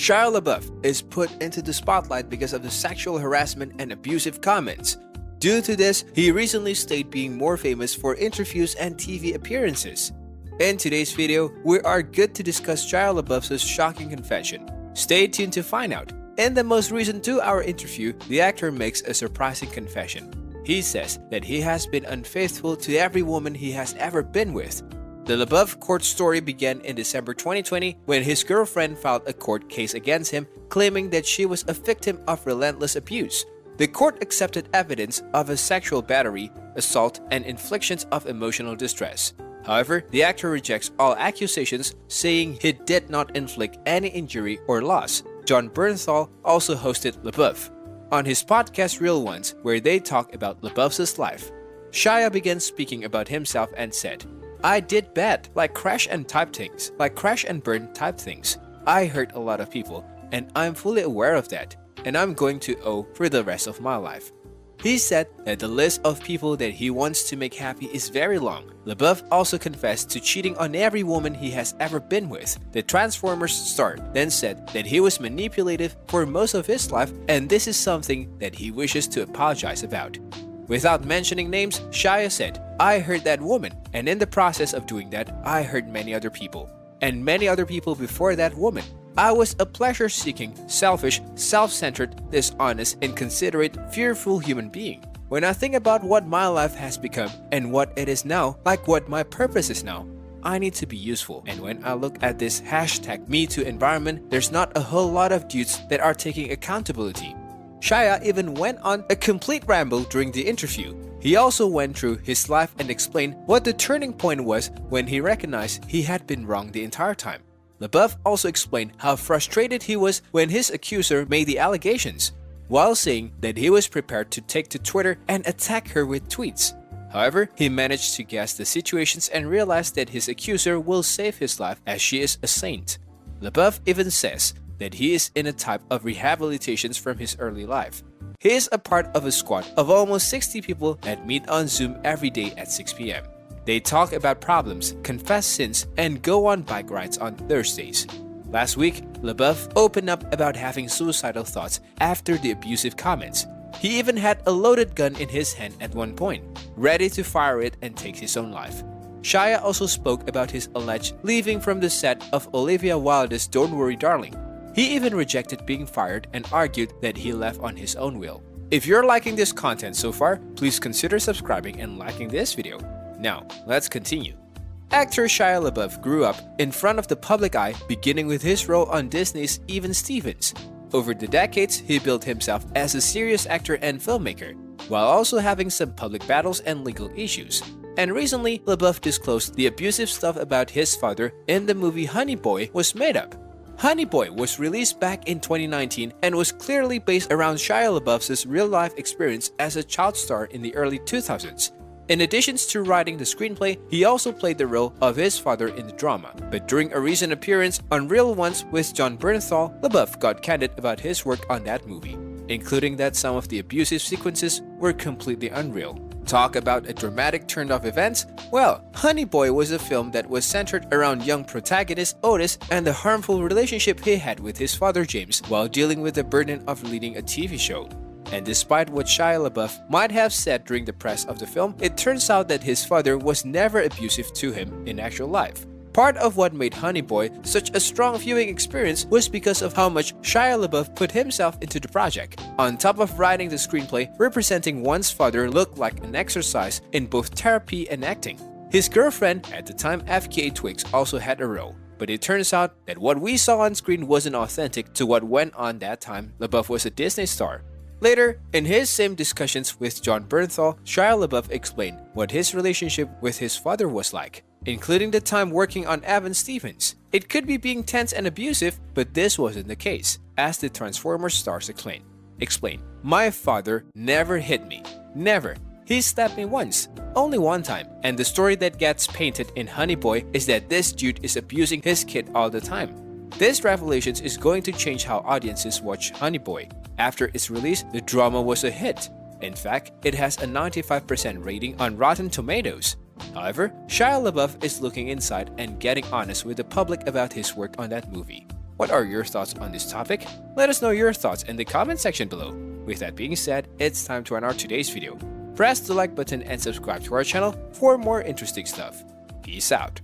Shia LaBeouf is put into the spotlight because of the sexual harassment and abusive comments. Due to this, he recently stayed being more famous for interviews and TV appearances. In today's video, we are good to discuss Shia LaBeouf's shocking confession. Stay tuned to find out. In the most recent 2-hour interview, the actor makes a surprising confession. He says that he has been unfaithful to every woman he has ever been with. The LaBeouf court story began in December 2020 when his girlfriend filed a court case against him, claiming that she was a victim of relentless abuse. The court accepted evidence of a sexual battery, assault, and inflictions of emotional distress. However, the actor rejects all accusations, saying he did not inflict any injury or loss. Jon Bernthal also hosted LaBeouf on his podcast Real Ones, where they talk about LaBeouf's life. Shia began speaking about himself and said, "I did bad, like crash and burn type things. I hurt a lot of people, and I'm fully aware of that, and I'm going to owe for the rest of my life." He said that the list of people that he wants to make happy is very long. LaBeouf also confessed to cheating on every woman he has ever been with. The Transformers star then said that he was manipulative for most of his life, and this is something that he wishes to apologize about. Without mentioning names, Shia said, "I hurt that woman, and in the process of doing that, I hurt many other people, and many other people before that woman. I was a pleasure-seeking, selfish, self-centered, dishonest, inconsiderate, fearful human being. When I think about what my life has become and what it is now, like what my purpose is now, I need to be useful. And when I look at this #MeToo environment, there's not a whole lot of dudes that are taking accountability." Shia even went on a complete ramble during the interview. He also went through his life and explained what the turning point was when he recognized he had been wrong the entire time. LaBeouf also explained how frustrated he was when his accuser made the allegations, while saying that he was prepared to take to Twitter and attack her with tweets. However, he managed to guess the situations and realized that his accuser will save his life as she is a saint. LaBeouf even says that he is in a type of rehabilitations from his early life. He is a part of a squad of almost 60 people that meet on Zoom every day at 6 p.m. They talk about problems, confess sins, and go on bike rides on Thursdays. Last week, LaBeouf opened up about having suicidal thoughts after the abusive comments. He even had a loaded gun in his hand at one point, ready to fire it and take his own life. Shia also spoke about his alleged leaving from the set of Olivia Wilde's Don't Worry Darling. He even rejected being fired and argued that he left on his own will. If you're liking this content so far, please consider subscribing and liking this video. Now, let's continue. Actor Shia LaBeouf grew up in front of the public eye, beginning with his role on Disney's Even Stevens. Over the decades, he built himself as a serious actor and filmmaker, while also having some public battles and legal issues. And recently, LaBeouf disclosed the abusive stuff about his father in the movie Honey Boy was made up. Honey Boy was released back in 2019 and was clearly based around Shia LaBeouf's real-life experience as a child star in the early 2000s. In addition to writing the screenplay, he also played the role of his father in the drama. But during a recent appearance on Real Ones with Jon Bernthal, LaBeouf got candid about his work on that movie, including that some of the abusive sequences were completely unreal. Talk about a dramatic turn of events? Well, Honey Boy was a film that was centered around young protagonist Otis and the harmful relationship he had with his father James while dealing with the burden of leading a TV show. And despite what Shia LaBeouf might have said during the press of the film, it turns out that his father was never abusive to him in actual life. Part of what made Honey Boy such a strong viewing experience was because of how much Shia LaBeouf put himself into the project. On top of writing the screenplay, representing one's father looked like an exercise in both therapy and acting. His girlfriend, at the time FKA Twigs, also had a role. But it turns out that what we saw on screen wasn't authentic to what went on that time. LaBeouf was a Disney star. Later, in his same discussions with Jon Bernthal, Shia LaBeouf explained what his relationship with his father was like, including the time working on Even Stevens. It could be being tense and abusive, but this wasn't the case, as the Transformers stars explained. "My father never hit me. Never. He slapped me once. Only one time. And the story that gets painted in Honey Boy is that this dude is abusing his kid all the time. This revelation is going to change how audiences watch Honey Boy. After its release, the drama was a hit. In fact, it has a 95% rating on Rotten Tomatoes. However, Shia LaBeouf is looking inside and getting honest with the public about his work on that movie. What are your thoughts on this topic? Let us know your thoughts in the comment section below. With that being said, it's time to end our today's video. Press the like button and subscribe to our channel for more interesting stuff. Peace out.